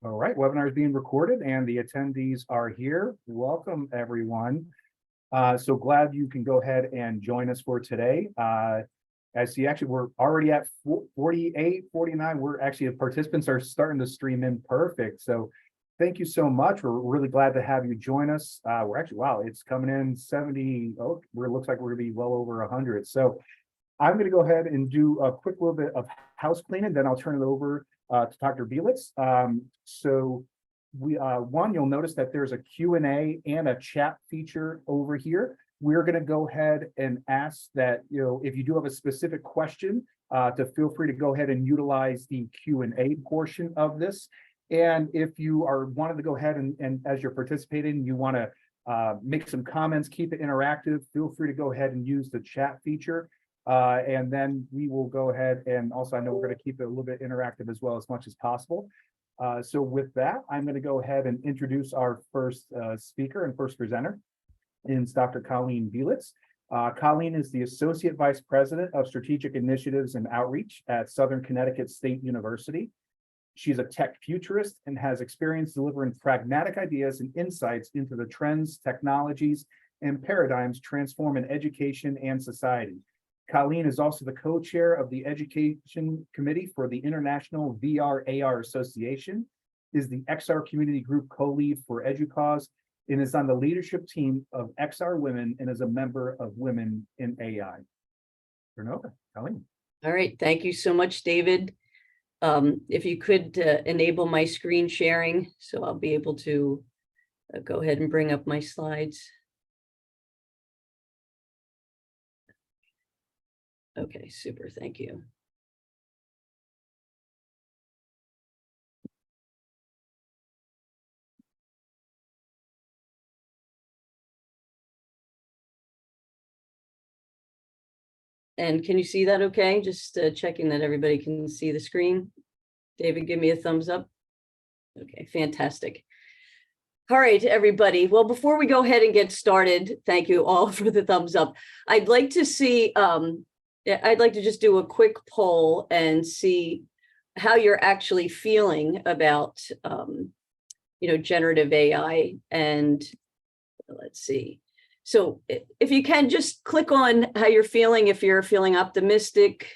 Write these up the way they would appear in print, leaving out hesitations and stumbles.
All right, webinar is being recorded and the attendees are here. Welcome, everyone. So glad you can go ahead and join us for today. I see actually we're already at 48, 49. We're actually, the participants are starting to stream in perfect. So thank you so much. We're really glad to have you join us. We're actually, wow, it's coming in 70. Oh, it looks like we're gonna be well over 100. So I'm gonna go ahead and do a quick little bit of house cleaning, then I'll turn it over to Dr. Belitz. So one, you'll notice that there's a Q&A and a chat feature over here. We're going to go ahead and ask that, if you do have a specific question, to feel free to go ahead and utilize the Q&A portion of this. And if you are wanting to go ahead and as you're participating, you want to make some comments, keep it interactive, feel free to go ahead and use the chat feature. And then we will go ahead and also, I know we're going to keep it a little bit interactive as well as much as possible. So with that, I'm going to go ahead and introduce our first speaker and first presenter. It's Dr. Colleen Belitz. Colleen is the Associate Vice President of Strategic Initiatives and Outreach at Southern Connecticut State University. She's a tech futurist and has experience delivering pragmatic ideas and insights into the trends, technologies, and paradigms transforming education and society. Colleen is also the co-chair of the Education Committee for the International VR/AR Association, is the XR Community Group co-lead for EduCause, and is on the leadership team of XR Women and is a member of Women in AI. Turn over, Colleen. All right, thank you so much, David. If you could enable my screen sharing, so I'll be able to go ahead and bring up my slides. Okay, super, thank you. And can you see that okay? Just checking that everybody can see the screen. David, give me a thumbs up. Okay, fantastic. All right, everybody. Well, before we go ahead and get started, thank you all for the thumbs up. I'd like to see, I'd like to just do a quick poll and see how you're actually feeling about, generative AI. And let's see. So if you can just click on how you're feeling, if you're feeling optimistic.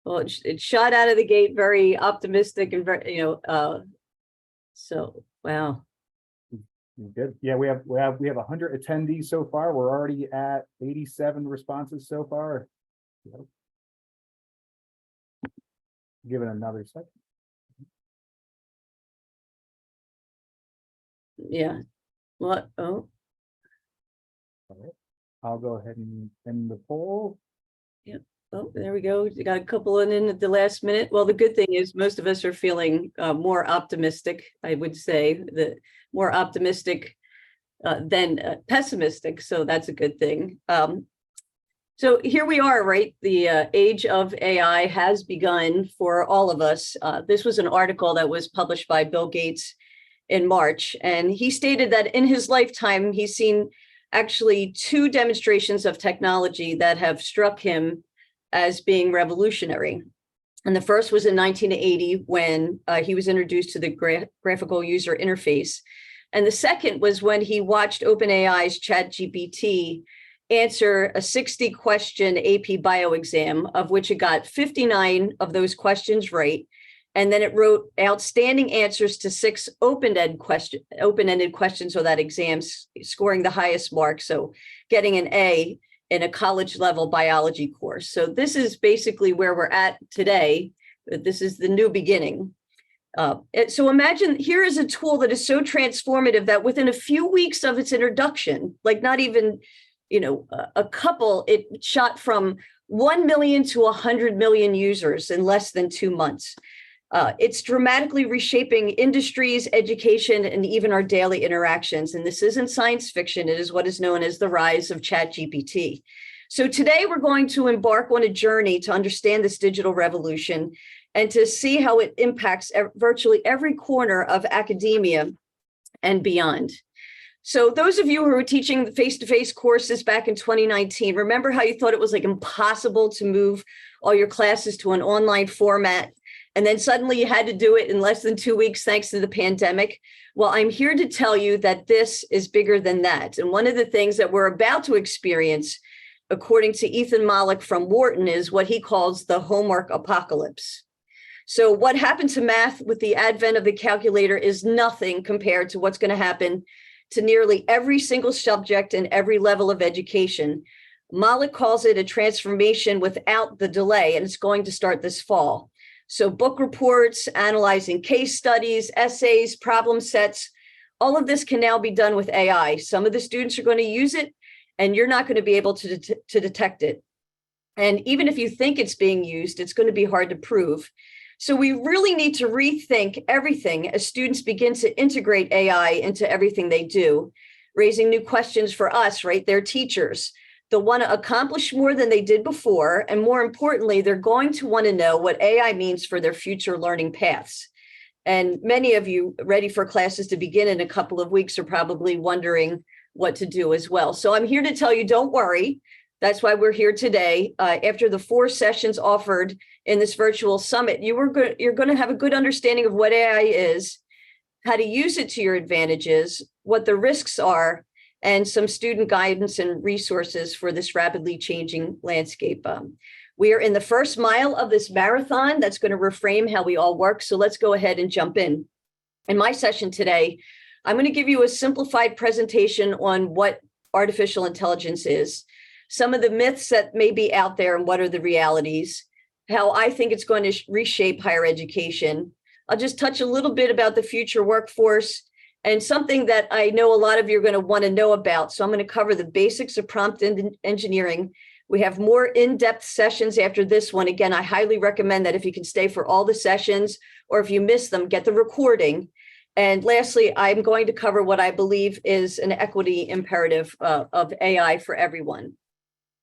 Well, it shot out of the gate very optimistic and very, so wow. Good. Yeah, we have 100 attendees so far. We're already at 87 responses so far. Yep. Give it another second. Yeah. What? Oh. All right. I'll go ahead and end the poll. Yeah. Oh, there we go. You got a couple in at the last minute. Well, the good thing is most of us are feeling more optimistic. I would say that more optimistic than pessimistic. So that's a good thing. So here we are, right? The age of AI has begun for all of us. This was an article that was published by Bill Gates in March, and he stated that in his lifetime, he's seen actually 2 demonstrations of technology that have struck him as being revolutionary. And the first was in 1980 when he was introduced to the graphical user interface. And the second was when he watched OpenAI's ChatGPT answer a 60-question AP bio exam, of which it got 59 of those questions right. And then it wrote outstanding answers to 6 open-ended questions on that exam, scoring the highest mark. So getting an A in a college level biology course. So this is basically where we're at today. This is the new beginning. So imagine here is a tool that is so transformative that within a few weeks of its introduction, like not even, a couple, it shot from 1 million to 100 million users in less than 2 months. It's dramatically reshaping industries, education, and even our daily interactions. And this isn't science fiction. It is what is known as the rise of ChatGPT. So today we're going to embark on a journey to understand this digital revolution and to see how it impacts virtually every corner of academia and beyond. So those of you who were teaching the face-to-face courses back in 2019, remember how you thought it was like impossible to move all your classes to an online format? And then suddenly you had to do it in less than 2 weeks, thanks to the pandemic. Well, I'm here to tell you that this is bigger than that. And one of the things that we're about to experience, according to Ethan Mollick from Wharton, is what he calls the homework apocalypse. So what happened to math with the advent of the calculator is nothing compared to what's going to happen to nearly every single subject and every level of education. Mollick calls it a transformation without the delay, and it's going to start this fall. So book reports, analyzing case studies, essays, problem sets, all of this can now be done with AI. Some of the students are going to use it, and you're not going to be able to detect it. And even if you think it's being used, it's going to be hard to prove. So we really need to rethink everything as students begin to integrate AI into everything they do, raising new questions for us, right? Their teachers. They'll want to accomplish more than they did before. And more importantly, they're going to want to know what AI means for their future learning paths. And many of you ready for classes to begin in a couple of weeks are probably wondering what to do as well. So I'm here to tell you, don't worry. That's why we're here today. After the 4 sessions offered in this virtual summit, you're going to have a good understanding of what AI is, how to use it to your advantages, what the risks are, and some student guidance and resources for this rapidly changing landscape. We are in the first mile of this marathon that's going to reframe how we all work. So let's go ahead and jump in. In my session today, I'm going to give you a simplified presentation on what artificial intelligence is, some of the myths that may be out there and what are the realities, how I think it's going to reshape higher education. I'll just touch a little bit about the future workforce and something that I know a lot of you are going to want to know about. So I'm going to cover the basics of prompt engineering. We have more in-depth sessions after this one. Again, I highly recommend that if you can stay for all the sessions, or if you miss them, get the recording. And lastly, I'm going to cover what I believe is an equity imperative of AI for everyone.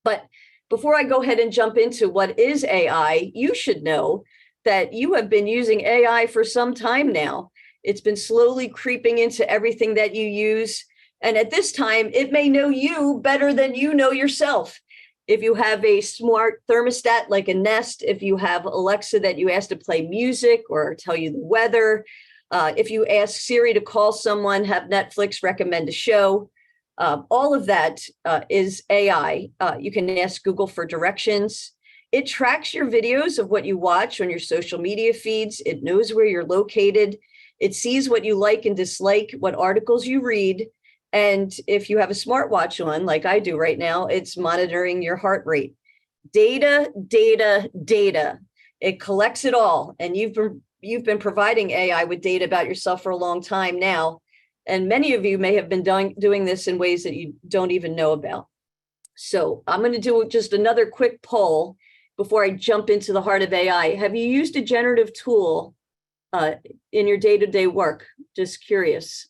But before I go ahead and jump into what is AI, you should know that you have been using AI for some time now. It's been slowly creeping into everything that you use. And at this time, it may know you better than you know yourself. If you have a smart thermostat like a Nest, if you have Alexa that you ask to play music or tell you the weather, if you ask Siri to call someone, have Netflix recommend a show, all of that is AI. You can ask Google for directions. It tracks your videos of what you watch on your social media feeds. It knows where you're located. It sees what you like and dislike, what articles you read. And if you have a smartwatch on, like I do right now, it's monitoring your heart rate. Data, data, data. It collects it all. And you've been providing AI with data about yourself for a long time now. And many of you may have been doing this in ways that you don't even know about. So I'm going to do just another quick poll before I jump into the heart of AI. Have you used a generative tool in your day-to-day work? Just curious.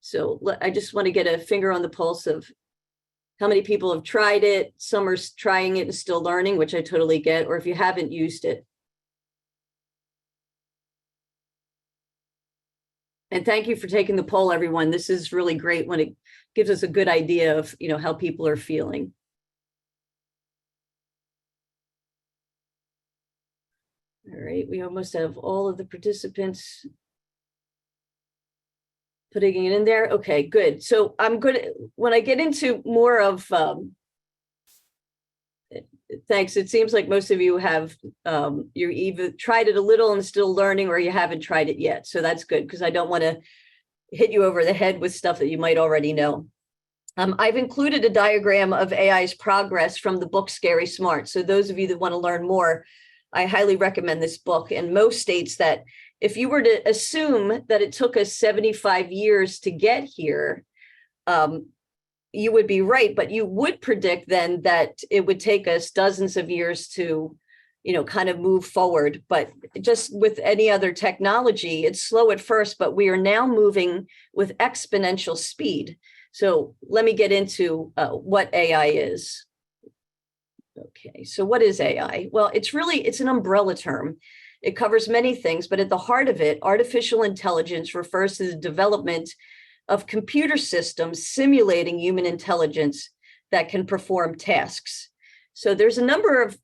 So I just want to get a finger on the pulse of how many people have tried it. Some are trying it and still learning, which I totally get, or if you haven't used it. And thank you for taking the poll, everyone. This is really great when it gives us a good idea of, how people are feeling. All right, we almost have all of the participants putting it in there. Okay, good. So I'm going to, when I get into more of, thanks. It seems like most of you have, you either tried it a little and still learning, or you haven't tried it yet. So that's good, because I don't want to hit you over the head with stuff that you might already know. I've included a diagram of AI's progress from the book Scary Smart. So those of you that want to learn more, I highly recommend this book. And most states that if you were to assume that it took us 75 years to get here, you would be right, but you would predict then that it would take us dozens of years to, kind of move forward. But just with any other technology, it's slow at first, but we are now moving with exponential speed. So let me get into what AI is. Okay, so what is AI? Well, it's an umbrella term. It covers many things, but at the heart of it, artificial intelligence refers to the development of computer systems simulating human intelligence that can perform tasks. So there's a number of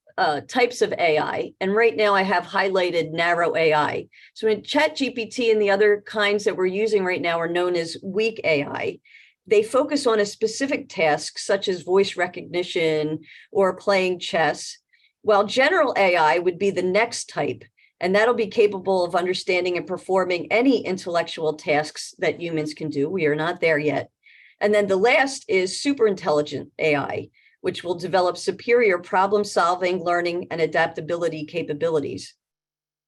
types of AI, and right now I have highlighted narrow AI. So in ChatGPT and the other kinds that we're using right now are known as weak AI. They focus on a specific task, such as voice recognition or playing chess, while general AI would be the next type, and that'll be capable of understanding and performing any intellectual tasks that humans can do. We are not there yet. And then the last is super intelligent AI, which will develop superior problem-solving, learning, and adaptability capabilities.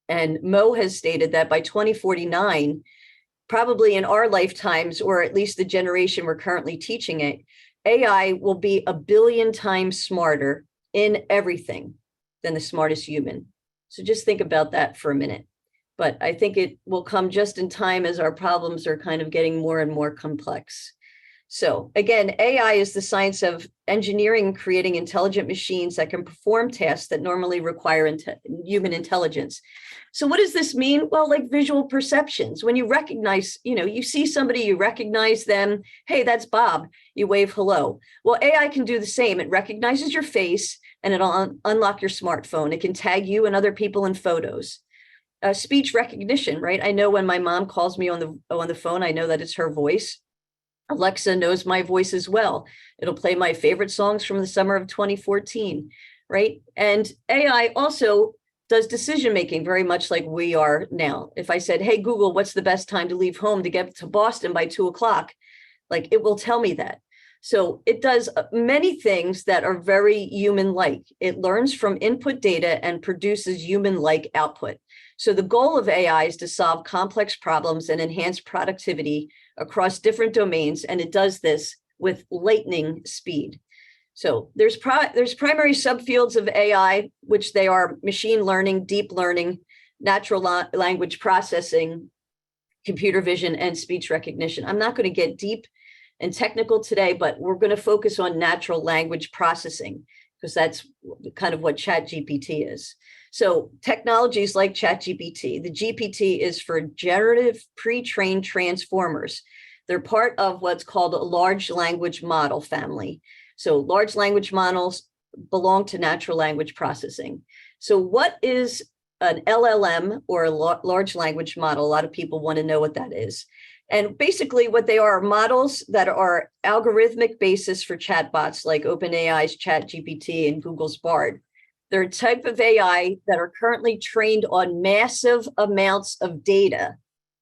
And Mo has stated that by 2049, probably in our lifetimes, or at least the generation we're currently teaching it, AI will be 1 billion times smarter in everything than the smartest human. So just think about that for a minute. But I think it will come just in time as our problems are kind of getting more and more complex. So again, AI is the science of engineering and creating intelligent machines that can perform tasks that normally require human intelligence. So what does this mean? Well, like visual perceptions. When you recognize, you see somebody, you recognize them. Hey, that's Bob. You wave hello. Well, AI can do the same. It recognizes your face and it'll unlock your smartphone. It can tag you and other people in photos. Speech recognition, right? I know when my mom calls me on the phone, I know that it's her voice. Alexa knows my voice as well. It'll play my favorite songs from the summer of 2014, right? And AI also does decision-making very much like we are now. If I said, hey, Google, what's the best time to leave home to get to Boston by 2:00? Like, it will tell me that. So it does many things that are very human-like. It learns from input data and produces human-like output. So the goal of AI is to solve complex problems and enhance productivity across different domains, and it does this with lightning speed. So there's primary subfields of AI, which they are machine learning, deep learning, natural language processing, computer vision, and speech recognition. I'm not going to get deep and technical today, but we're going to focus on natural language processing because that's kind of what ChatGPT is. So technologies like ChatGPT, the GPT is for generative pre-trained transformers. They're part of what's called a large language model family. So large language models belong to natural language processing. So what is an LLM or a large language model? A lot of people want to know what that is. And basically what they are models that are algorithmic basis for chatbots like OpenAI's ChatGPT and Google's Bard. They're a type of AI that are currently trained on massive amounts of data.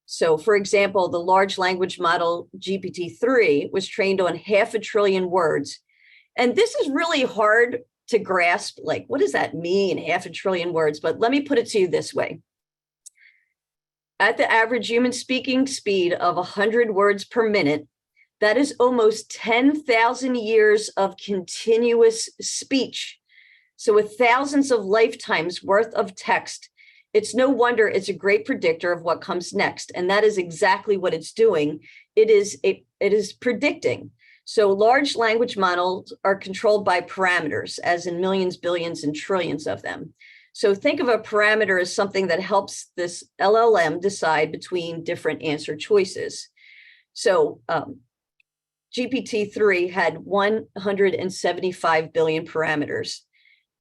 So for example, the large language model GPT-3 was trained on 500 billion words. And this is really hard to grasp. Like, what does that mean, 500 billion words? But let me put it to you this way. At the average human speaking speed of 100 words per minute, that is almost 10,000 years of continuous speech. So with thousands of lifetimes worth of text, it's no wonder it's a great predictor of what comes next. And that is exactly what it's doing. It is predicting. So large language models are controlled by parameters, as in millions, billions, and trillions of them. So think of a parameter as something that helps this LLM decide between different answer choices. So GPT-3 had 175 billion parameters.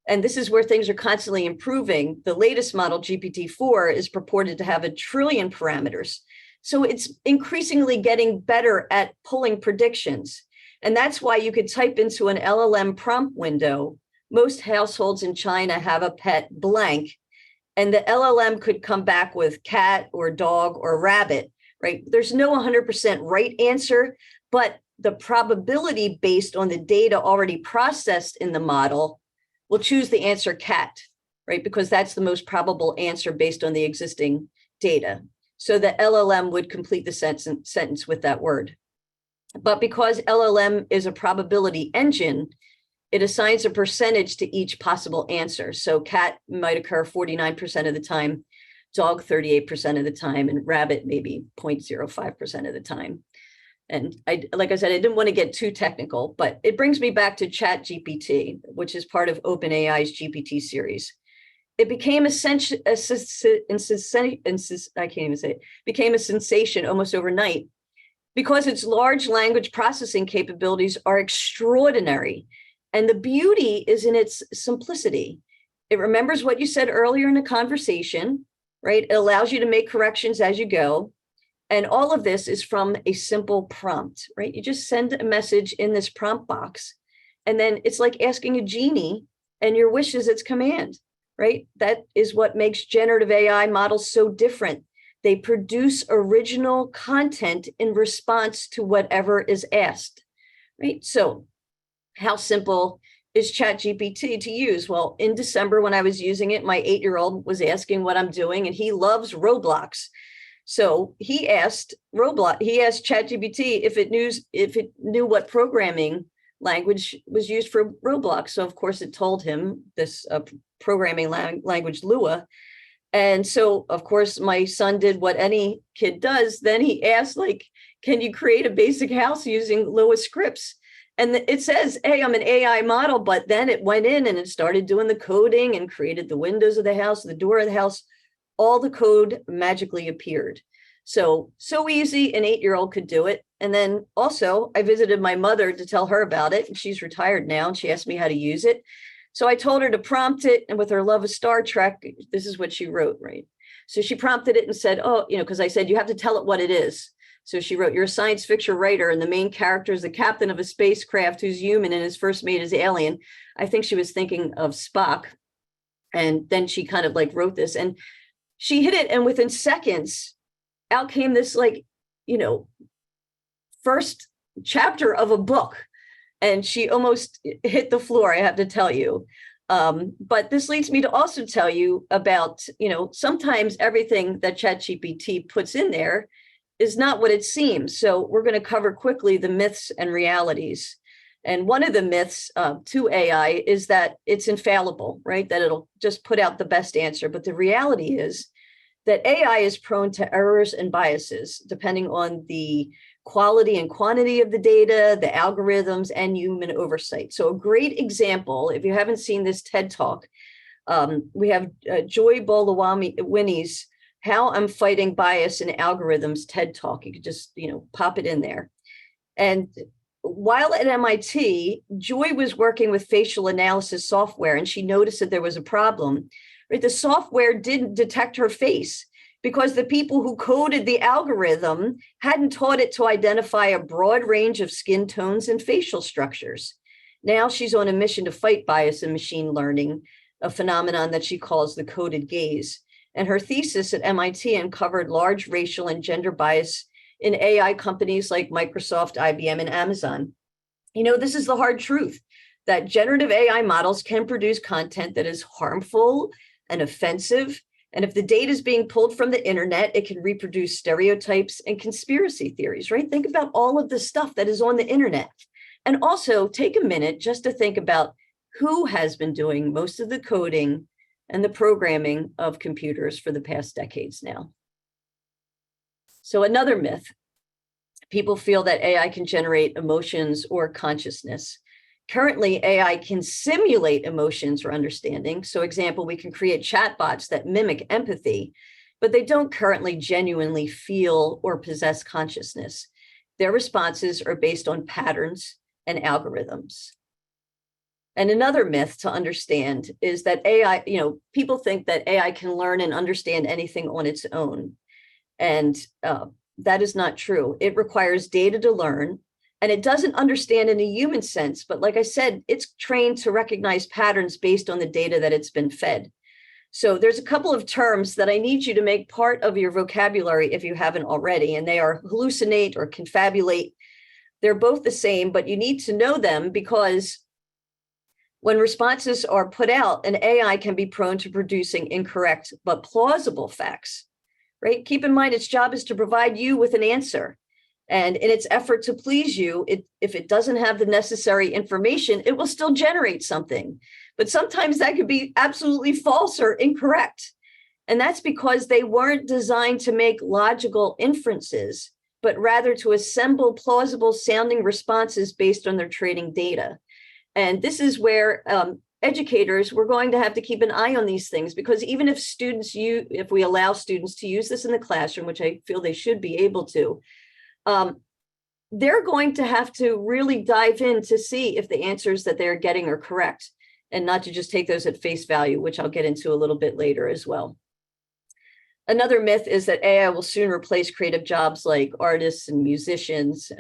And this is where things are constantly improving. The latest model, GPT-4, is purported to have 1 trillion parameters. So it's increasingly getting better at pulling predictions. And that's why you could type into an LLM prompt window, most households in China have a pet blank, and the LLM could come back with cat or dog or rabbit, right? There's no 100% right answer, but the probability based on the data already processed in the model will choose the answer cat, right? Because that's the most probable answer based on the existing data. So the LLM would complete the sentence with that word. But because LLM is a probability engine, it assigns a percentage to each possible answer. So cat might occur 49% of the time, dog 38% of the time, and rabbit maybe 0.05% of the time. And like I said, I didn't want to get too technical, but it brings me back to ChatGPT, which is part of OpenAI's GPT series. It became became a sensation almost overnight because its large language processing capabilities are extraordinary. And the beauty is in its simplicity. It remembers what you said earlier in the conversation, right? It allows you to make corrections as you go. And all of this is from a simple prompt, right? You just send a message in this prompt box, and then it's like asking a genie, and your wish is its command, right? That is what makes generative AI models so different. They produce original content in response to whatever is asked, right? So how simple is ChatGPT to use? Well, in December, when I was using it, my 8-year-old was asking what I'm doing, and he loves Roblox. So he asked ChatGPT if it knew what programming language was used for Roblox. So of course it told him this programming language Lua. And so of course my son did what any kid does. Then he asked, like, can you create a basic house using Lua scripts? And it says, hey, I'm an AI model, but then it went in and it started doing the coding and created the windows of the house, the door of the house. All the code magically appeared. So easy, an 8-year-old could do it. And then also I visited my mother to tell her about it. And she's retired now, and she asked me how to use it. So I told her to prompt it. And with her love of Star Trek, this is what she wrote, right? So she prompted it and said, oh, because I said, you have to tell it what it is. So she wrote, you're a science fiction writer, and the main character is the captain of a spacecraft who's human and his first mate is alien. I think she was thinking of Spock. And then she kind of like wrote this, and she hit it, and within seconds, out came this first chapter of a book, and she almost hit the floor, I have to tell you. But this leads me to also tell you about, sometimes everything that ChatGPT puts in there is not what it seems. So we're going to cover quickly the myths and realities. And one of the myths to AI is that it's infallible, right? That it'll just put out the best answer. But the reality is that AI is prone to errors and biases, depending on the quality and quantity of the data, the algorithms, and human oversight. So a great example, if you haven't seen this TED Talk, we have Joy Bolawini's How I'm Fighting Bias in Algorithms TED Talk. You could just, pop it in there. And while at MIT, Joy was working with facial analysis software, and she noticed that there was a problem. Right? The software didn't detect her face because the people who coded the algorithm hadn't taught it to identify a broad range of skin tones and facial structures. Now she's on a mission to fight bias in machine learning, a phenomenon that she calls the coded gaze. And her thesis at MIT uncovered large racial and gender bias in AI companies like Microsoft, IBM, and Amazon. This is the hard truth, that generative AI models can produce content that is harmful and offensive. And if the data is being pulled from the internet, it can reproduce stereotypes and conspiracy theories, right? Think about all of the stuff that is on the internet. And also take a minute just to think about who has been doing most of the coding and the programming of computers for the past decades now. So another myth, people feel that AI can generate emotions or consciousness. Currently, AI can simulate emotions or understanding. So example, we can create chatbots that mimic empathy, but they don't currently genuinely feel or possess consciousness. Their responses are based on patterns and algorithms. And another myth to understand is that AI, people think that AI can learn and understand anything on its own. And that is not true. It requires data to learn. And it doesn't understand in a human sense, but like I said, it's trained to recognize patterns based on the data that it's been fed. So there's a couple of terms that I need you to make part of your vocabulary if you haven't already, and they are hallucinate or confabulate. They're both the same, but you need to know them because when responses are put out, an AI can be prone to producing incorrect but plausible facts, right? Keep in mind, its job is to provide you with an answer. And in its effort to please you, if it doesn't have the necessary information, it will still generate something. But sometimes that could be absolutely false or incorrect. And that's because they weren't designed to make logical inferences, but rather to assemble plausible sounding responses based on their training data. And this is where educators, we're going to have to keep an eye on these things, because even if if we allow students to use this in the classroom, which I feel they should be able to, they're going to have to really dive in to see if the answers that they're getting are correct, and not to just take those at face value, which I'll get into a little bit later as well. Another myth is that AI will soon replace creative jobs like artists and musicians.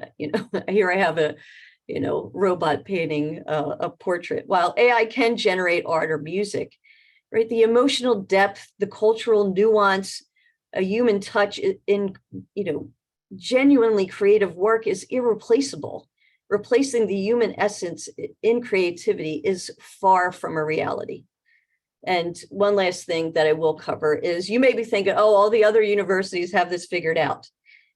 Here I have a, robot painting a portrait. While AI can generate art or music, right? The emotional depth, the cultural nuance, a human touch in, genuinely creative work is irreplaceable. Replacing the human essence in creativity is far from a reality. And one last thing that I will cover is, you may be thinking, oh, all the other universities have this figured out.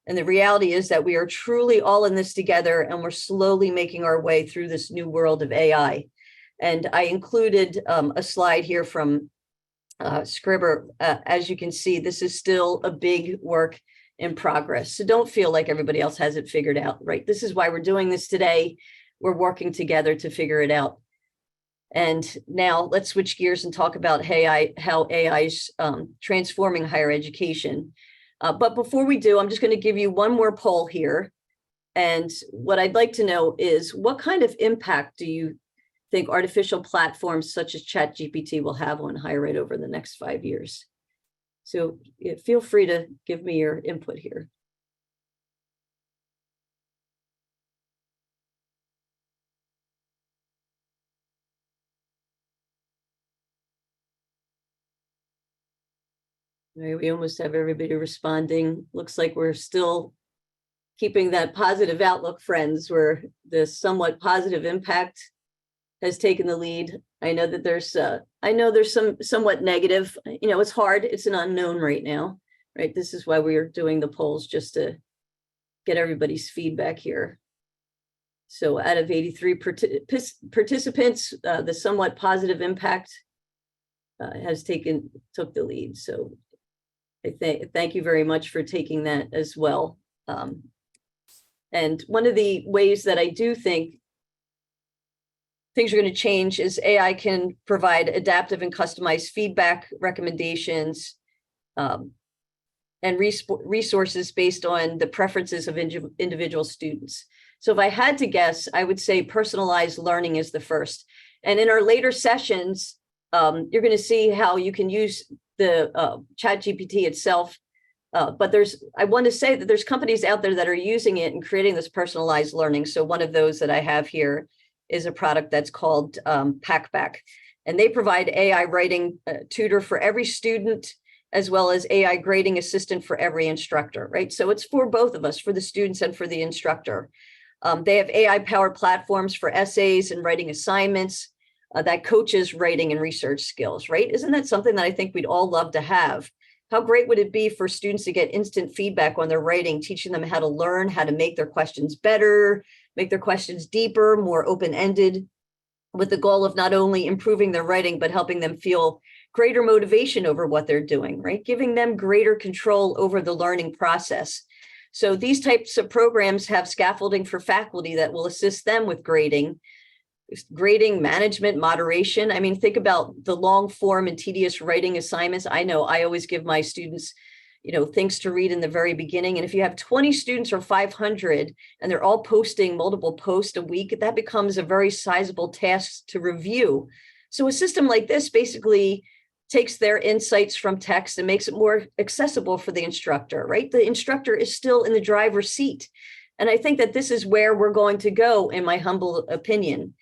And the reality is that we are truly all in this together, and we're slowly making our way through this new world of AI. And I included a slide here from Scribber. As you can see, this is still a big work in progress. So don't feel like everybody else has it figured out, right? This is why we're doing this today. We're working together to figure it out. And now let's switch gears and talk about how AI is transforming higher education. But before we do, I'm just going to give you one more poll here. And what I'd like to know is, what kind of impact do you think artificial platforms such as ChatGPT will have on higher ed over the next 5 years? So feel free to give me your input here. Right, we almost have everybody responding. Looks like we're still keeping that positive outlook, friends, where the somewhat positive impact has taken the lead. I know that there's some somewhat negative. It's hard. It's an unknown right now, right? This is why we are doing the polls, just to get everybody's feedback here. So out of 83 participants, the somewhat positive impact took the lead. So I thank you very much for taking that as well. And one of the ways that I do think things are going to change is AI can provide adaptive and customized feedback, recommendations, and resources based on the preferences of individual students. So if I had to guess, I would say personalized learning is the first. And in our later sessions, you're going to see how you can use the ChatGPT itself. But I want to say that there's companies out there that are using it and creating this personalized learning. So one of those that I have here is a product that's called Packback. And they provide AI writing tutor for every student, as well as AI grading assistant for every instructor, right? So it's for both of us, for the students and for the instructor. They have AI-powered platforms for essays and writing assignments that coaches writing and research skills, right? Isn't that something that I think we'd all love to have? How great would it be for students to get instant feedback on their writing, teaching them how to learn, how to make their questions better, make their questions deeper, more open-ended, with the goal of not only improving their writing, but helping them feel greater motivation over what they're doing, right? Giving them greater control over the learning process. So these types of programs have scaffolding for faculty that will assist them with grading, management, moderation. I mean, think about the long form and tedious writing assignments. I know I always give my students, things to read in the very beginning. And if you have 20 students or 500 and they're all posting multiple posts a week, that becomes a very sizable task to review. So a system like this basically takes their insights from text and makes it more accessible for the instructor, right? The instructor is still in the driver's seat. And I think that this is where we're going to go, in my humble opinion.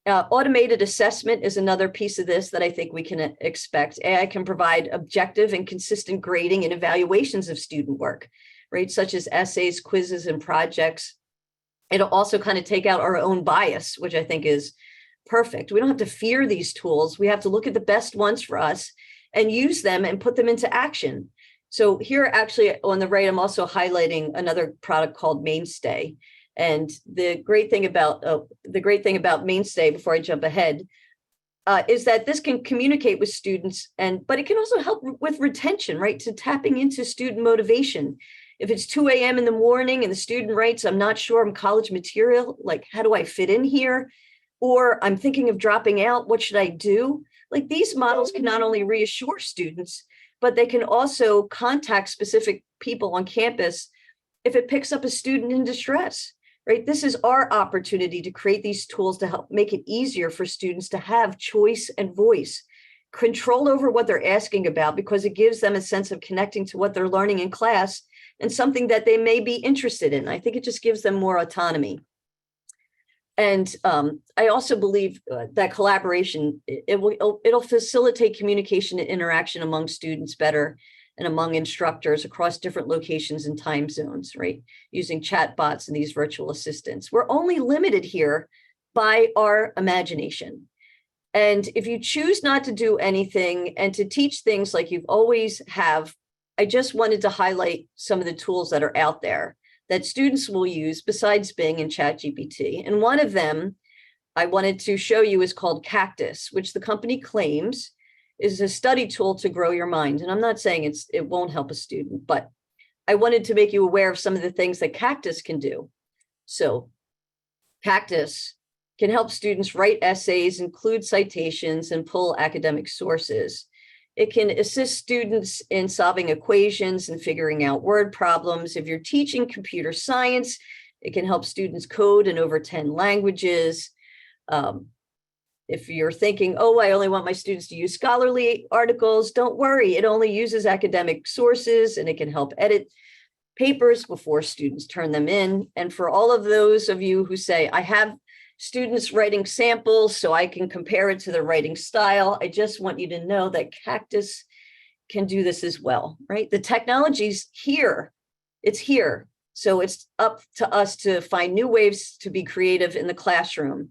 Automated assessment is another piece of this that I think we can expect. AI can provide objective and consistent grading and evaluations of student work, right? Such as essays, quizzes, and projects. It'll also kind of take out our own bias, which I think is perfect. We don't have to fear these tools. We have to look at the best ones for us and use them and put them into action. So here, actually, on the right, I'm also highlighting another product called Mainstay. And the great thing about Mainstay, before I jump ahead, is that this can communicate with students, but it can also help with retention, right? To tapping into student motivation. If it's 2 a.m. in the morning and the student writes, "I'm not sure I'm college material, like, how do I fit in here?" Or, "I'm thinking of dropping out, what should I do?" Like, these models can not only reassure students, but they can also contact specific people on campus if it picks up a student in distress. right? This is our opportunity to create these tools to help make it easier for students to have choice and voice, control over what they're asking about, because it gives them a sense of connecting to what they're learning in class and something that they may be interested in. I think it just gives them more autonomy. And I also believe that collaboration, it'll facilitate communication and interaction among students better and among instructors across different locations and time zones, right? Using chat bots and these virtual assistants. We're only limited here by our imagination. And if you choose not to do anything and to teach things like you've always have, I just wanted to highlight some of the tools that are out there that students will use besides Bing and ChatGPT. And one of them I wanted to show you is called Cactus, which the company claims is a study tool to grow your mind. And I'm not saying it won't help a student, but I wanted to make you aware of some of the things that Cactus can do. So Cactus can help students write essays, include citations, and pull academic sources. It can assist students in solving equations and figuring out word problems. If you're teaching computer science, it can help students code in over 10 languages. If you're thinking, oh, I only want my students to use scholarly articles, don't worry. It only uses academic sources, and it can help edit papers before students turn them in. And for all of those of you who say, I have students writing samples so I can compare it to the writing style, I just want you to know that Cactus can do this as well, right? The technology's here, it's here. So it's up to us to find new ways to be creative in the classroom.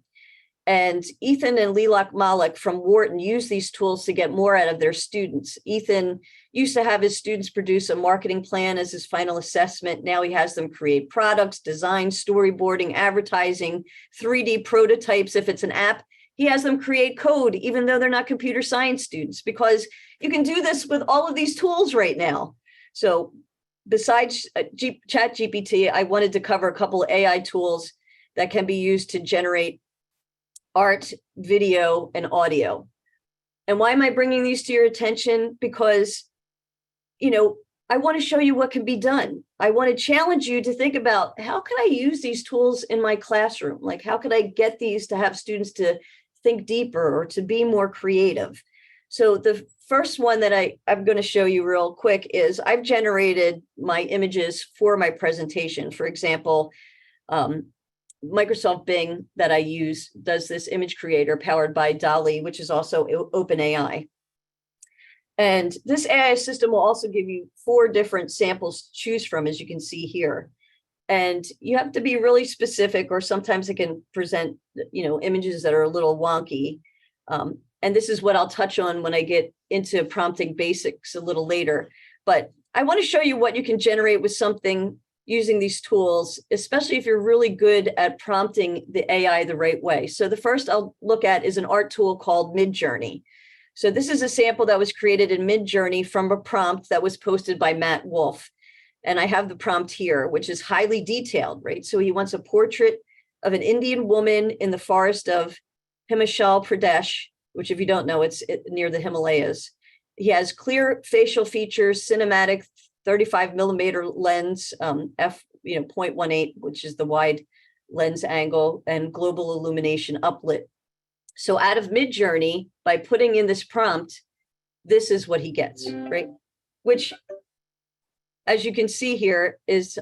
And Ethan and Lilak Malik from Wharton use these tools to get more out of their students. Ethan used to have his students produce a marketing plan as his final assessment. Now he has them create products, design, storyboarding, advertising, 3D prototypes. If it's an app, he has them create code, even though they're not computer science students, because you can do this with all of these tools right now. So besides ChatGPT, I wanted to cover a couple of AI tools that can be used to generate art, video, and audio. And why am I bringing these to your attention? Because, I want to show you what can be done. I want to challenge you to think about, how can I use these tools in my classroom? Like, how could I get these to have students to think deeper or to be more creative? So the first one that I'm going to show you real quick is I've generated my images for my presentation. For example, Microsoft Bing that I use does this image creator powered by DALL-E, which is also OpenAI. And this AI system will also give you 4 different samples to choose from, as you can see here. And you have to be really specific, or sometimes it can present, images that are a little wonky. And this is what I'll touch on when I get into prompting basics a little later. But I want to show you what you can generate with something using these tools, especially if you're really good at prompting the AI the right way. So the first I'll look at is an art tool called Midjourney. So this is a sample that was created in Midjourney from a prompt that was posted by Matt Wolf. And I have the prompt here, which is highly detailed, right? So he wants a portrait of an Indian woman in the forest of Himachal Pradesh, which, if you don't know, it's near the Himalayas. He has clear facial features, cinematic 35 millimeter lens, f 0.18, which is the wide lens angle, and global illumination uplit. So out of Midjourney, by putting in this prompt, this is what he gets, right? Which, as you can see here, is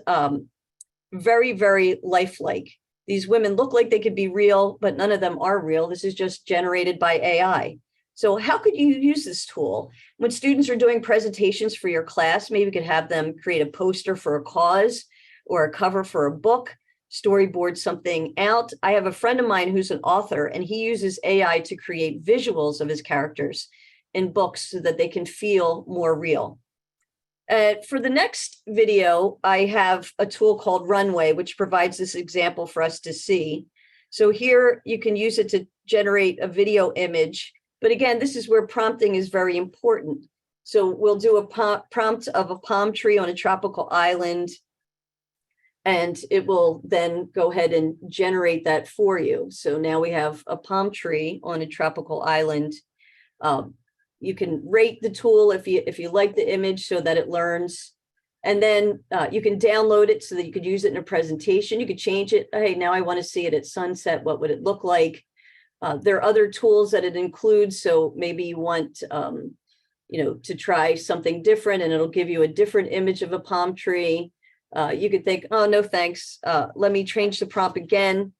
very, very lifelike. These women look like they could be real, but none of them are real. This is just generated by AI. So how could you use this tool? When students are doing presentations for your class, maybe you could have them create a poster for a cause or a cover for a book, storyboard something out. I have a friend of mine who's an author, and he uses AI to create visuals of his characters in books so that they can feel more real. For the next video, I have a tool called Runway, which provides this example for us to see. So here you can use it to generate a video image. But again, this is where prompting is very important. So we'll do a prompt of a palm tree on a tropical island, and it will then go ahead and generate that for you. So now we have a palm tree on a tropical island. You can rate the tool if you like the image so that it learns And then you can download it so that you could use it in a presentation. You could change it. Hey, now I want to see it at sunset. What would it look like? There are other tools that it includes. So maybe you want, to try something different, and it'll give you a different image of a palm tree. You could think, oh, no, thanks. Let me change the prompt again.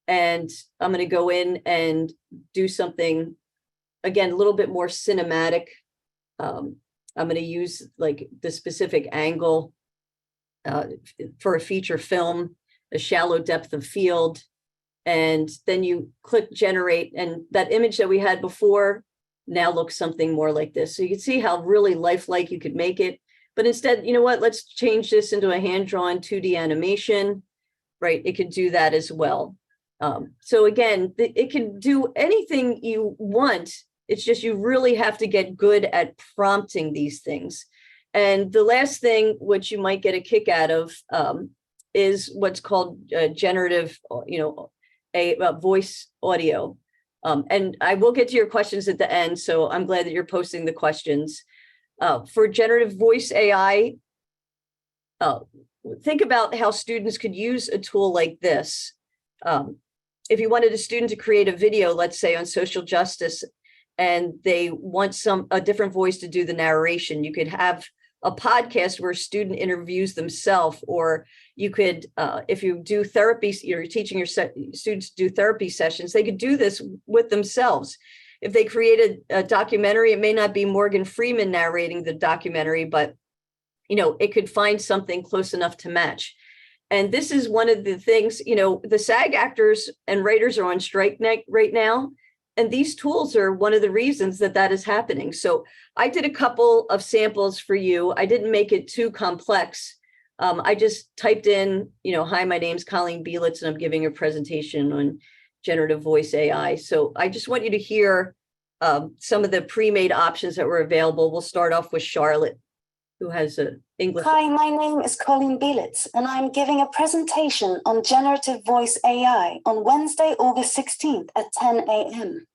And I'm going to go in and do something, again, a little bit more cinematic. I'm going to use like the specific angle for a feature film, a shallow depth of field. And then you click generate, and that image that we had before now looks something more like this. So you can see how really lifelike you could make it. But instead, you know what, let's change this into a hand-drawn 2D animation, right? It could do that as well. So again, it can do anything you want. It's just you really have to get good at prompting these things. And the last thing, which you might get a kick out of, is what's called generative, voice audio. And I will get to your questions at the end, so I'm glad that you're posting the questions. For generative voice AI, think about how students could use a tool like this. If you wanted a student to create a video, let's say on social justice, and they want a different voice to do the narration, you could have a podcast where a student interviews themselves, or you could, if you do therapy, you're teaching your students to do therapy sessions, they could do this with themselves. If they created a documentary, it may not be Morgan Freeman narrating the documentary, but it could find something close enough to match. And this is one of the things, the SAG actors and writers are on strike right now. And these tools are one of the reasons that is happening. So I did a couple of samples for you. I didn't make it too complex. I just typed in, hi, my name's Colleen Bielitz, and I'm giving a presentation on generative voice AI. So I just want you to hear some of the pre-made options that were available. We'll start off with Charlotte, who has an English. Hi, my name is Colleen Bielitz, and I'm giving a presentation on generative voice AI on Wednesday, August 16th at 10 a.m.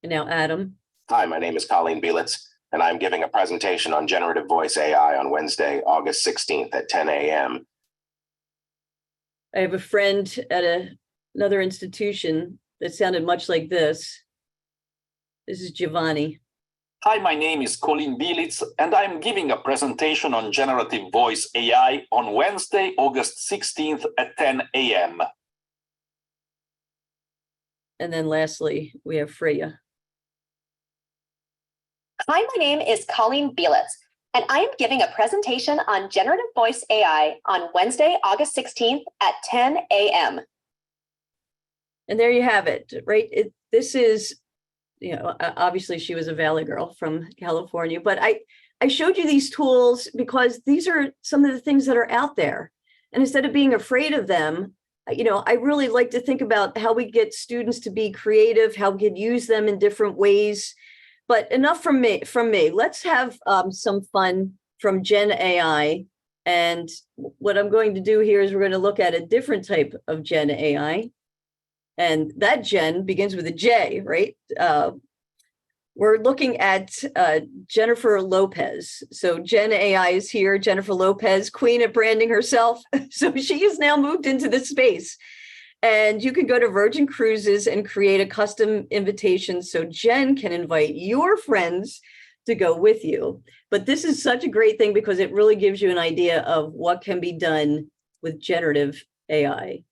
And now Adam. Hi, my name is Colleen Bielitz, and I'm giving a presentation on generative voice AI on Wednesday, August 16th at 10 a.m. I have a friend at another institution that sounded much like this. This is Giovanni. Hi, my name is Colleen Bielitz, and I'm giving a presentation on generative voice AI on Wednesday, August 16th at 10 a.m. And then lastly, we have Freya. Hi, my name is Colleen Bielitz, and I am giving a presentation on generative voice AI on Wednesday, August 16th at 10 a.m. And there you have it, right? This is, obviously she was a Valley girl from California, but I showed you these tools because these are some of the things that are out there. And instead of being afraid of them, I really like to think about how we get students to be creative, how we could use them in different ways. But enough from me. Let's have some fun from Gen AI. And what I'm going to do here is we're going to look at a different type of Gen AI. And that Gen begins with a J, right? We're looking at Jennifer Lopez. So Gen AI is here, Jennifer Lopez, queen at branding herself. So she has now moved into this space. And you can go to Virgin Cruises and create a custom invitation so Jen can invite your friends to go with you. But this is such a great thing because it really gives you an idea of what can be done with generative AI.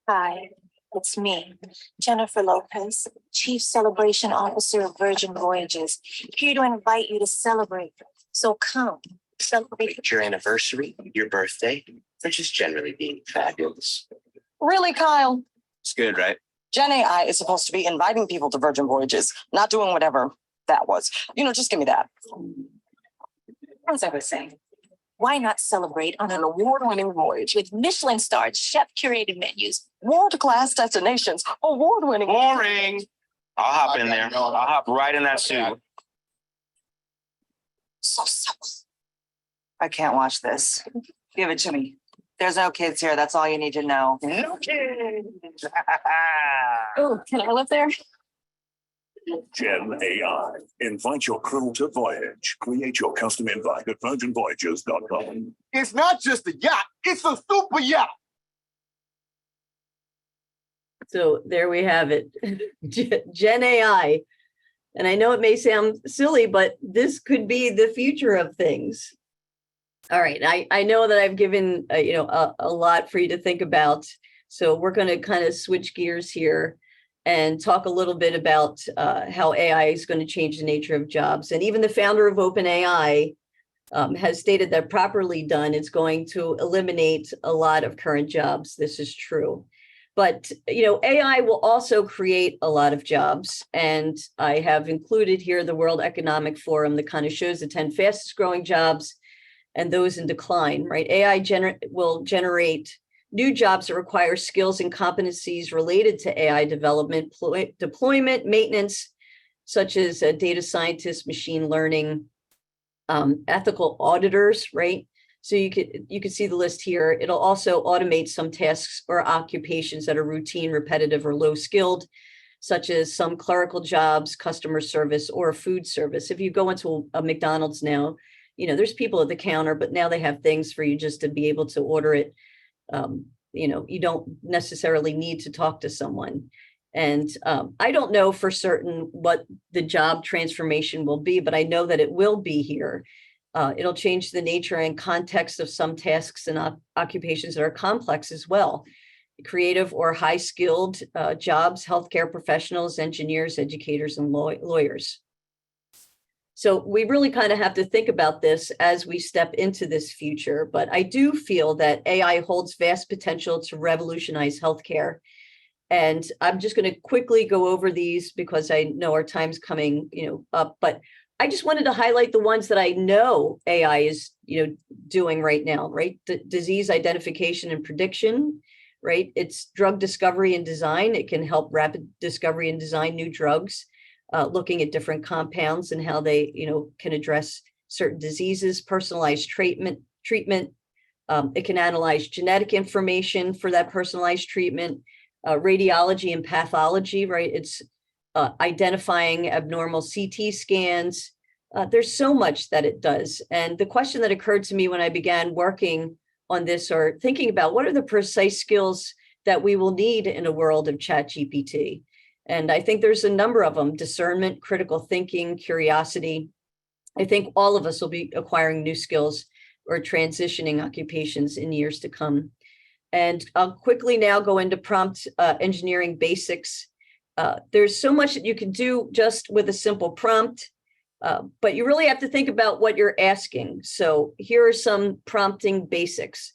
Hi, it's me, Jennifer Lopez, Chief Celebration Officer of Virgin Voyages, here to invite you to celebrate. So come, celebrate your anniversary, your birthday, or just generally being fabulous. Really, Kyle? It's good, right? Gen AI is supposed to be inviting people to Virgin Voyages, not doing whatever that was. Just give me that. As I was saying, why not celebrate on an award-winning voyage with Michelin-starred chef-curated menus, World-class destinations, award-winning. Boring. I'll hop in there. I'll hop right in that suit. So simple. I can't watch this. Give it to me. There's no kids here. That's all you need to know. No kids. Oh, can I live there? Gen AI. Invite your crew to voyage. Create your custom invite at virginvoyages.com. It's not just a yacht, it's a super yacht. So there we have it. Gen AI. And I know it may sound silly, but this could be the future of things. All right. I know that I've given, a lot for you to think about. So we're going to kind of switch gears here and talk a little bit about how AI is going to change the nature of jobs. And even the founder of OpenAI has stated that properly done, it's going to eliminate a lot of current jobs. This is true. But, AI will also create a lot of jobs. And I have included here the World Economic Forum that kind of shows the 10 fastest growing jobs and those in decline, right? AI will generate new jobs that require skills and competencies related to AI development, deployment, maintenance, such as data scientists, machine learning, ethical auditors, right? So you could see the list here. It'll also automate some tasks or occupations that are routine, repetitive, or low skilled, such as some clerical jobs, customer service, or food service. If you go into a McDonald's now, there's people at the counter, but now they have things for you just to be able to order it. You don't necessarily need to talk to someone. And I don't know for certain what the job transformation will be, but I know that it will be here. It'll change the nature and context of some tasks and occupations that are complex as well. Creative or high-skilled jobs, healthcare professionals, engineers, educators, and lawyers. So we really kind of have to think about this as we step into this future. But I do feel that AI holds vast potential to revolutionize healthcare. And I'm just going to quickly go over these because I know our time's coming, up. But I just wanted to highlight the ones that I know AI is, doing right now, right? Disease identification and prediction, right? It's drug discovery and design. It can help rapid discovery and design new drugs, looking at different compounds and how they, can address certain diseases, personalized treatment. It can analyze genetic information for that personalized treatment, radiology and pathology, right? It's identifying abnormal CT scans. There's so much that it does. And the question that occurred to me when I began working on this or thinking about what are the precise skills that we will need in a world of ChatGPT. And I think there's a number of them: discernment, critical thinking, curiosity. I think all of us will be acquiring new skills or transitioning occupations in years to come. And I'll quickly now go into prompt engineering basics. There's so much that you can do just with a simple prompt, but you really have to think about what you're asking. So here are some prompting basics.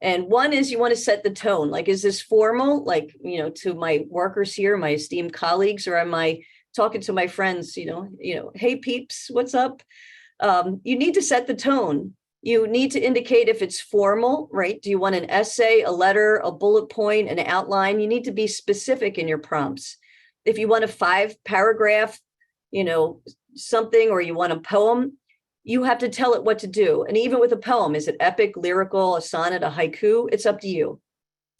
And one is you want to set the tone. Like, is this formal, like, to my workers here, my esteemed colleagues, or am I talking to my friends, hey peeps, what's up? You need to set the tone. You need to indicate if it's formal, right? Do you want an essay, a letter, a bullet point, an outline? You need to be specific in your prompts. If you want a 5-paragraph, something, or you want a poem, you have to tell it what to do. And even with a poem, is it epic, lyrical, a sonnet, a haiku? It's up to you.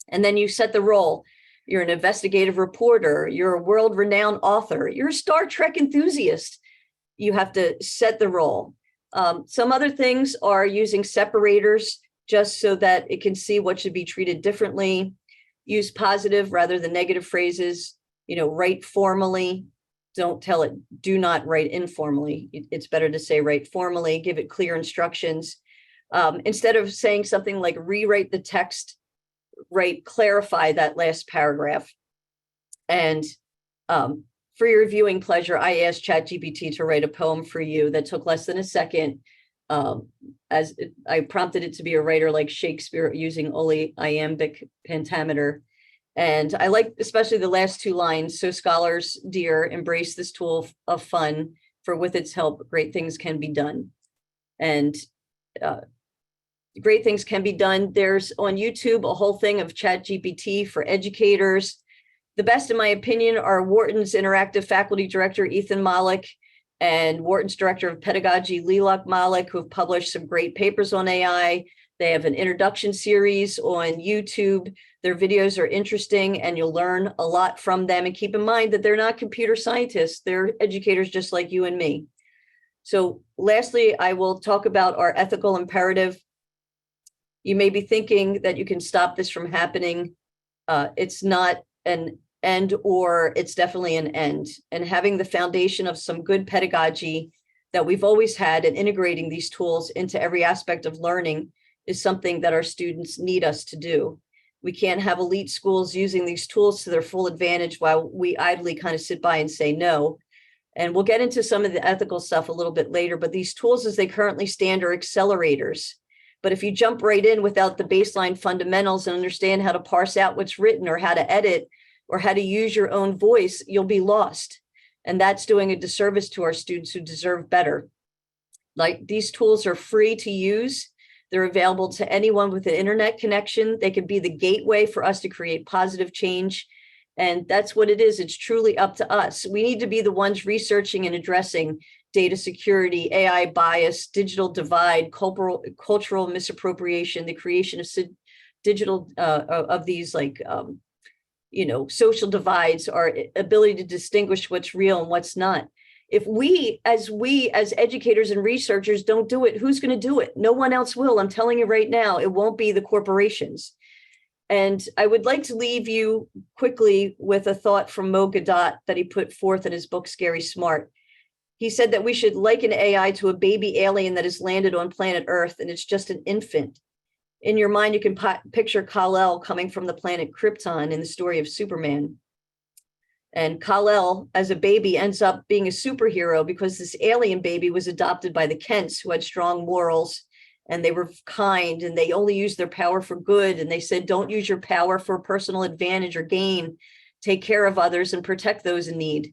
And then you set the role. You're an investigative reporter. You're a world-renowned author. You're a Star Trek enthusiast. You have to set the role. Some other things are using separators just so that it can see what should be treated differently. Use positive rather than negative phrases. Write formally. Don't tell it, do not write informally. It's better to say write formally, give it clear instructions. Instead of saying something like rewrite the text, clarify that last paragraph. And for your viewing pleasure, I asked ChatGPT to write a poem for you that took less than a second. I prompted it to be a writer like Shakespeare using only iambic pentameter. And I like especially the last 2 lines. So scholars, dear, embrace this tool of fun, for with its help, great things can be done. And great things can be done. There's on YouTube a whole thing of ChatGPT for educators. The best, in my opinion, are Wharton's interactive faculty director, Ethan Malik, and Wharton's director of pedagogy, Leelak Malik, who have published some great papers on AI. They have an introduction series on YouTube. Their videos are interesting and you'll learn a lot from them. And keep in mind that they're not computer scientists. They're educators just like you and me. So lastly, I will talk about our ethical imperative. You may be thinking that you can stop this from happening. It's not an end, or it's definitely an end. And having the foundation of some good pedagogy that we've always had and integrating these tools into every aspect of learning is something that our students need us to do. We can't have elite schools using these tools to their full advantage while we idly kind of sit by and say no. And we'll get into some of the ethical stuff a little bit later, but these tools as they currently stand are accelerators. But if you jump right in without the baseline fundamentals and understand how to parse out what's written or how to edit or how to use your own voice, you'll be lost. And that's doing a disservice to our students who deserve better. Like, these tools are free to use. They're available to anyone with an internet connection. They can be the gateway for us to create positive change. And that's what it is. It's truly up to us. We need to be the ones researching and addressing data security, AI bias, digital divide, cultural misappropriation, the creation of digital of these social divides, our ability to distinguish what's real and what's not. If we as educators and researchers don't do it, who's going to do it? No one else will. I'm telling you right now, it won't be the corporations. And I would like to leave you quickly with a thought from Mo Gadot that he put forth in his book, Scary Smart. He said that we should liken AI to a baby alien that has landed on planet Earth, and it's just an infant. In your mind, you can picture Kal-El coming from the planet Krypton in the story of Superman. And Kal-El, as a baby, ends up being a superhero because this alien baby was adopted by the Kents, who had strong morals, and they were kind, and they only used their power for good. And they said, don't use your power for personal advantage or gain. Take care of others and protect those in need.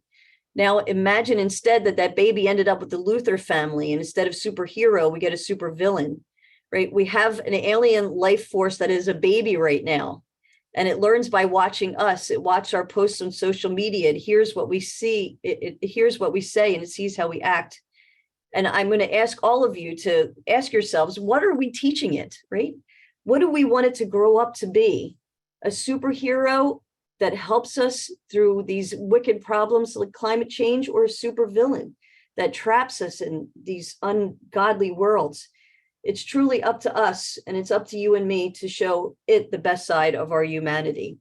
Now, imagine instead that baby ended up with the Luthor family, and instead of superhero, we get a supervillain, right? We have an alien life force that is a baby right now. And it learns by watching us. It watches our posts on social media. It hears what we see. It hears what we say, and it sees how we act. And I'm going to ask all of you to ask yourselves, what are we teaching it, right? What do we want it to grow up to be? A superhero that helps us through these wicked problems like climate change, or a supervillain that traps us in these ungodly worlds? It's truly up to us, and it's up to you and me to show it the best side of our humanity.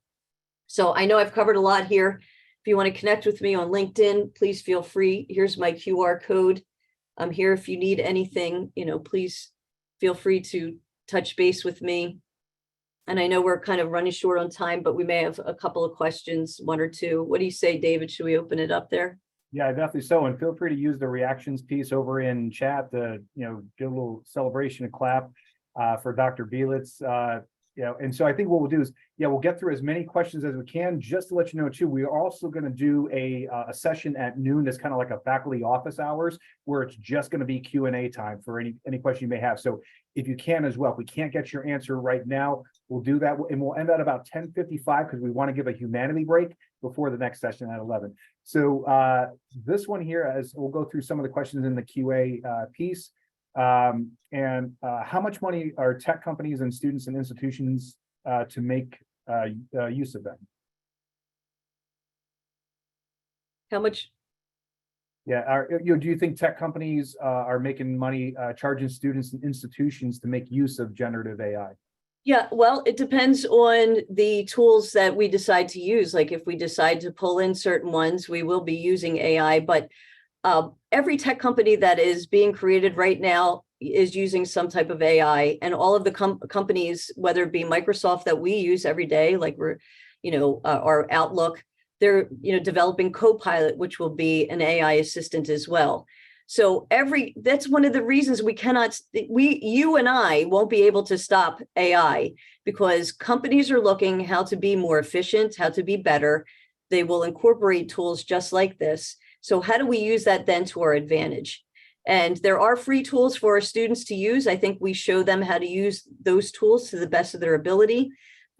So I know I've covered a lot here. If you want to connect with me on LinkedIn, please feel free. Here's my QR code. I'm here if you need anything, please feel free to touch base with me. And I know we're kind of running short on time, but we may have a couple of questions, one or two. What do you say, David? Should we open it up there? Yeah, definitely so. And feel free to use the reactions piece over in chat to, get a little celebration and clap for Dr. Bielitz. And so I think what we'll do is, we'll get through as many questions as we can. Just to let you know, too, we're also going to do a session at noon that's kind of like a faculty office hours, where it's just going to be Q&A time for any question you may have. So if you can as well, if we can't get your answer right now, we'll do that. And we'll end at about 10:55 because we want to give a humanity break before the next session at 11. So this one here, as we'll go through some of the questions in the QA piece. And how much money are tech companies and students and institutions to make use of them? How much? Yeah, do you think tech companies are making money charging students and institutions to make use of generative AI? Yeah, well, it depends on the tools that we decide to use. Like if we decide to pull in certain ones, we will be using AI, but every tech company that is being created right now is using some type of AI, and all of the companies, whether it be Microsoft that we use every day, like we're, our Outlook, they're, developing Copilot, which will be an AI assistant as well. So that's one of the reasons you and I won't be able to stop AI, because companies are looking how to be more efficient, how to be better. They will incorporate tools just like this. So how do we use that then to our advantage? And there are free tools for our students to use. I think we show them how to use those tools to the best of their ability.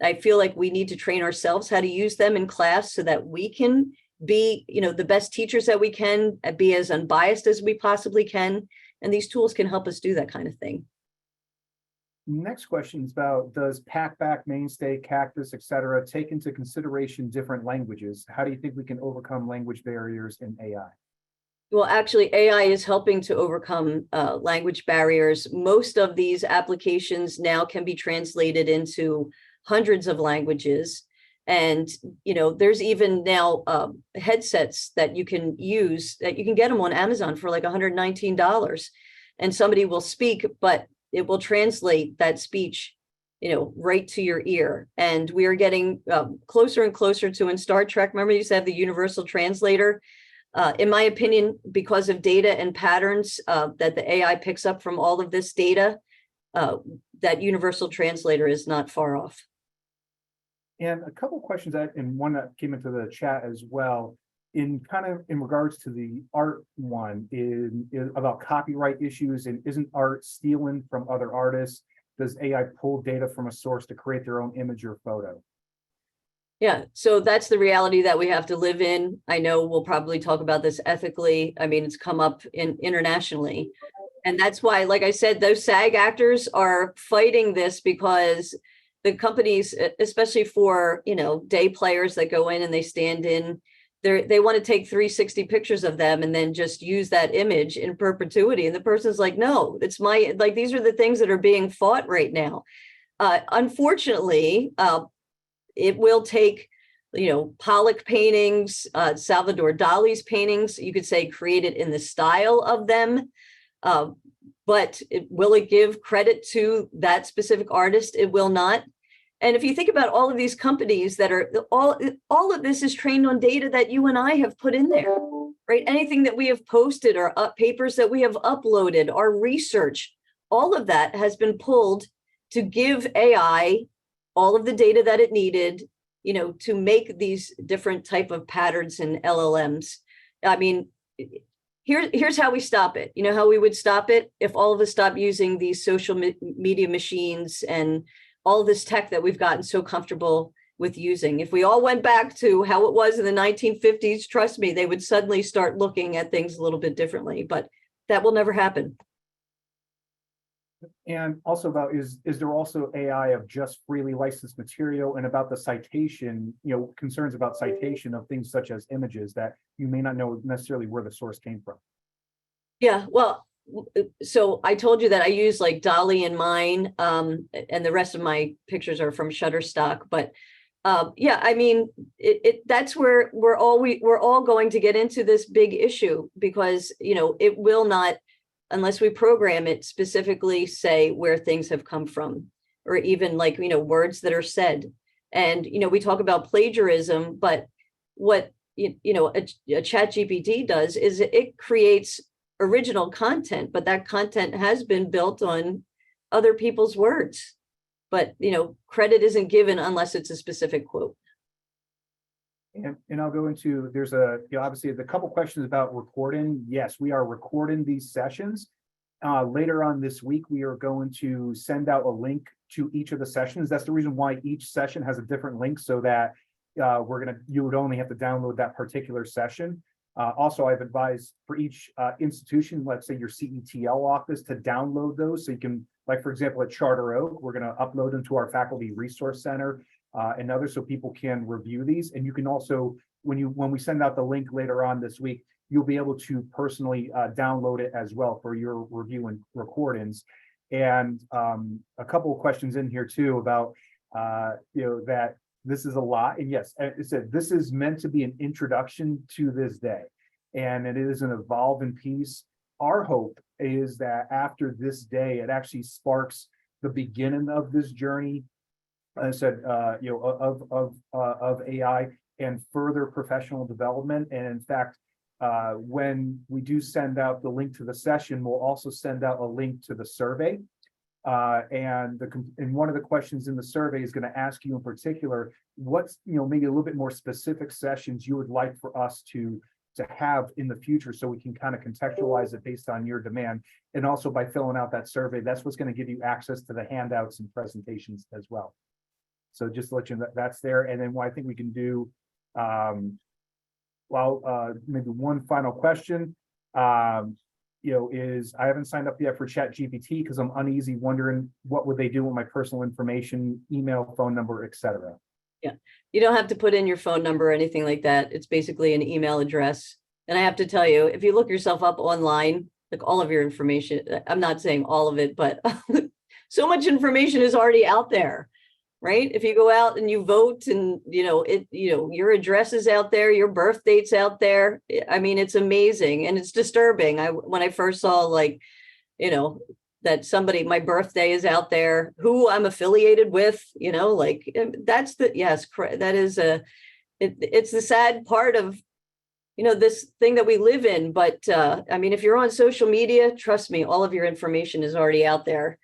I feel like we need to train ourselves how to use them in class so that we can be, the best teachers that we can, be as unbiased as we possibly can. And these tools can help us do that kind of thing. Next question is about, does packback, mainstay, cactus, etc., take into consideration different languages? How do you think we can overcome language barriers in AI? Well, actually, AI is helping to overcome language barriers. Most of these applications now can be translated into hundreds of languages. And, there's even now headsets that you can use, that you can get them on Amazon for like $119. And somebody will speak, but it will translate that speech, right to your ear. And we are getting closer and closer to, in Star Trek, remember you used to have the universal translator? In my opinion, because of data and patterns that the AI picks up from all of this data, that universal translator is not far off. And a couple of questions and one that came into the chat as well, in regards to the art one, is about copyright issues, and isn't art stealing from other artists? Does AI pull data from a source to create their own image or photo? Yeah, so that's the reality that we have to live in. I know we'll probably talk about this ethically. I mean, it's come up internationally. And that's why, like I said, those SAG actors are fighting this, because the companies, especially for, day players that go in and they stand in, they want to take 360 pictures of them and then just use that image in perpetuity. And the person's like, no, it's these are the things that are being fought right now. Unfortunately, it will take, Pollock paintings, Salvador Dali's paintings, you could say created in the style of them. But will it give credit to that specific artist? It will not. And if you think about all of these companies that are all of this is trained on data that you and I have put in there, right? Anything that we have posted, or papers that we have uploaded, our research, all of that has been pulled to give AI all of the data that it needed, to make these different type of patterns in LLMs. I mean, here's how we stop it. You know how we would stop it? If all of us stop using these social media machines and all this tech that we've gotten so comfortable with using. If we all went back to how it was in the 1950s, trust me, they would suddenly start looking at things a little bit differently, but that will never happen. And also about, is there also AI of just freely licensed material, and about the citation, concerns about citation of things such as images that you may not know necessarily where the source came from? Yeah, well, so I told you that I use like DALL-E in mine, and the rest of my pictures are from Shutterstock. But yeah, I mean, that's where we're all going to get into this big issue, because it will not, unless we program it, specifically say where things have come from, or even like words that are said. And we talk about plagiarism, but what a ChatGPT does is it creates original content, but that content has been built on other people's words. But credit isn't given unless it's a specific quote. And I'll go into, there's obviously a couple questions about recording. Yes, we are recording these sessions. Later on this week, we are going to send out a link to each of the sessions. That's the reason why each session has a different link, so that you would only have to download that particular session. Also, I've advised for each institution, let's say your CETL office, to download those, so you can, like for example, at Charter Oak, we're going to upload them to our faculty resource center and others, so people can review these. And you can also, when we send out the link later on this week, you'll be able to personally download it as well for your review and recordings. And a couple of questions in here too about that this is a lot. And yes, it said this is meant to be an introduction to this day, and it is an evolving piece. Our hope is that after this day, it actually sparks the beginning of this journey. As I said, of AI and further professional development. And in fact, when we do send out the link to the session, we'll also send out a link to the survey. And one of the questions in the survey is going to ask you in particular, what's maybe a little bit more specific sessions you would like for us to have in the future, so we can kind of contextualize it based on your demand. And also by filling out that survey, that's what's going to give you access to the handouts and presentations as well. So just to let you know that's there. And then what I think we can do, maybe one final question. is I haven't signed up yet for ChatGPT because I'm uneasy wondering what would they do with my personal information, email, phone number, etc. You don't have to put in your phone number or anything like that. It's basically an email address. And I have to tell you, if you look yourself up online, like all of your information, I'm not saying all of it, but so much information is already out there, right? If you go out and you vote and, your address is out there, your birth date's out there. I mean, it's amazing and it's disturbing. When I first saw that my birthday is out there, who I'm affiliated with, that's that is it's the sad part of, this thing that we live in. But I mean, if you're on social media, trust me, all of your information is already out there.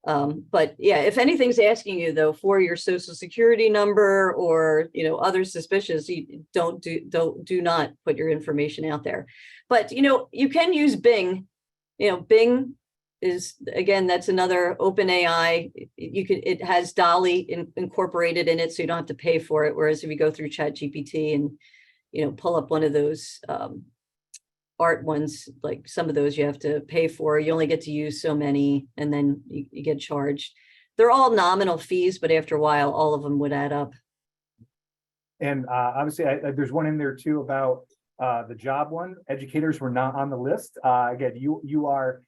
But yeah, if anything's asking you though for your social security number or, other suspicious, you do not put your information out there. But, you can use Bing. Bing is, again, that's another open AI. It has DALL-E incorporated in it, so you don't have to pay for it. Whereas if you go through ChatGPT and, pull up one of those art ones, like some of those you have to pay for, you only get to use so many and then you get charged. They're all nominal fees, but after a while, all of them would add up. And obviously, there's one in there too about the job one. Educators were not on the list. Again, you are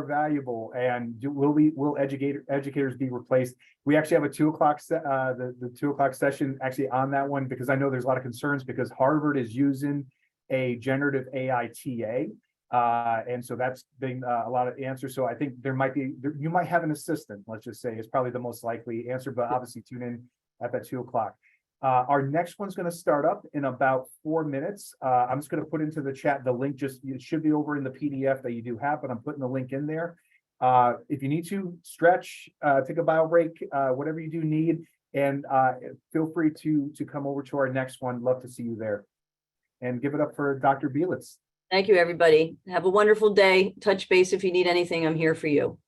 valuable, and will educators be replaced? We actually have a 2 o'clock the 2 o'clock session actually on that one, because I know there's a lot of concerns because Harvard is using a generative AI TA. And so that's been a lot of answers. So I think you might have an assistant, let's just say, is probably the most likely answer, but obviously tune in at that 2 o'clock. Our next one's going to start up in about 4 minutes. I'm just going to put into the chat the link. It should be over in the PDF that you do have, but I'm putting the link in there. If you need to stretch, take a bio break, whatever you do need, and feel free to come over to our next one. Love to see you there. And give it up for Dr. Bielitz. Thank you, everybody. Have a wonderful day. Touch base if you need anything. I'm here for you.